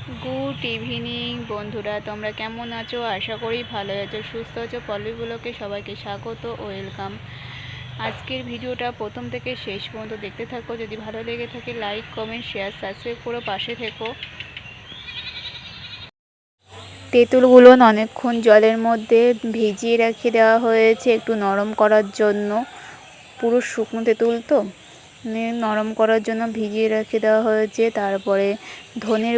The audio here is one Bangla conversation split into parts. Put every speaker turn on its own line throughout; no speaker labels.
গুড ইভিনিং বন্ধুরা, তোমরা কেমন আছো? আশা করি ভালো আছো, সুস্থ আছো। পল্লী ব্লগে সবাইকে স্বাগত ও ওয়েলকাম। আজকের ভিডিওটা প্রথম থেকে শেষ পর্যন্ত দেখতে থাকো। যদি ভালো লেগে থাকে লাইক, কমেন্ট, শেয়ার, সাবস্ক্রাইব করে পাশে থেকো। তেঁতুলগুলো অনেকক্ষণ জলের মধ্যে ভিজিয়ে রেখে দেওয়া হয়েছে একটু নরম করার জন্য। পুরো শুকনো তেঁতুল তো নরম করার জন্য ভিজিয়ে রেখে দেওয়া হয়েছে। তারপরে ধনের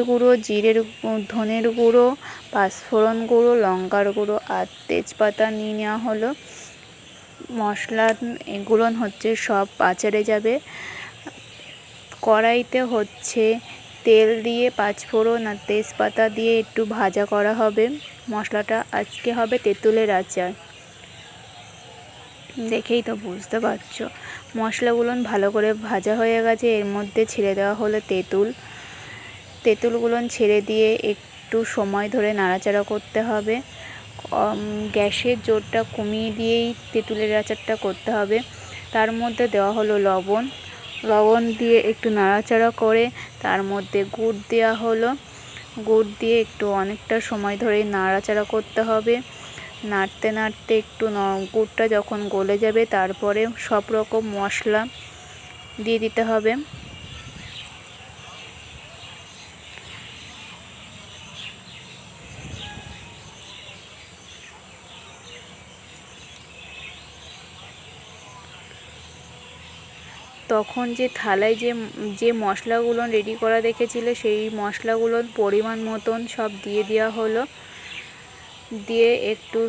গুঁড়ো, পাঁচফোড়ন গুঁড়ো, লঙ্কার গুঁড়ো আর তেজপাতা নিয়ে নেওয়া হলো। মশলা এগুলো হচ্ছে সব আচারে যাবে। কড়াইতে হচ্ছে তেল দিয়ে পাঁচফোড়ন আর তেজপাতা দিয়ে একটু ভাজা করা হবে। মশলাটা আজকে হবে তেঁতুলের আচার, দেখেই তো বুঝতে পারছো। মশলাগুলো ভালো করে ভাজা হয়ে গেছে। এর মধ্যে ছেড়ে দেওয়া হলো তেঁতুলগুলো ছেড়ে দিয়ে একটু সময় ধরে নাড়াচাড়া করতে হবে। গ্যাসের জোরটা কমিয়ে দিয়েই তেঁতুলের আচারটা করতে হবে। তার মধ্যে দেওয়া হলো লবণ দিয়ে একটু নাড়াচাড়া করে তার মধ্যে গুড় দেওয়া হলো। গুড় দিয়ে একটু অনেকটা সময় ধরে নাড়াচাড়া করতে হবে। নাড়তে নাড়তে একটু গুড়টা যখন গলে যাবে তারপরে সব রকম মশলা দিয়ে দিতে হবে। তখন যে থালায় যে মশলাগুলো রেডি করা রেখেছিলে সেই মশলাগুলোর পরিমাণ মতন সব দিয়ে দেওয়া হলো। দিয়ে একটু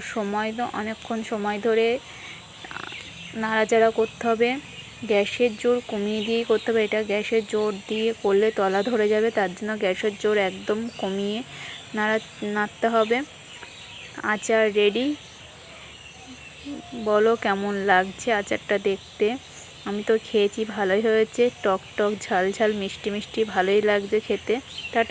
অনেকক্ষণ সময় ধরে নাড়াচাড়া করতে হবে। গ্যাসের জোর কমিয়ে দিয়েই করতে হবে। এটা গ্যাসের জোর দিয়ে করলে তলা ধরে যাবে, তার জন্য গ্যাসের জোর একদম কমিয়ে নাড়তে হবে। আচার রেডি। বলো কেমন লাগছে আচারটা দেখতে? আমি তো খেয়েছি, ভালোই হয়েছে। টক টক, ঝাল ঝাল, মিষ্টি মিষ্টি, ভালোই লাগছে খেতে। টাটা।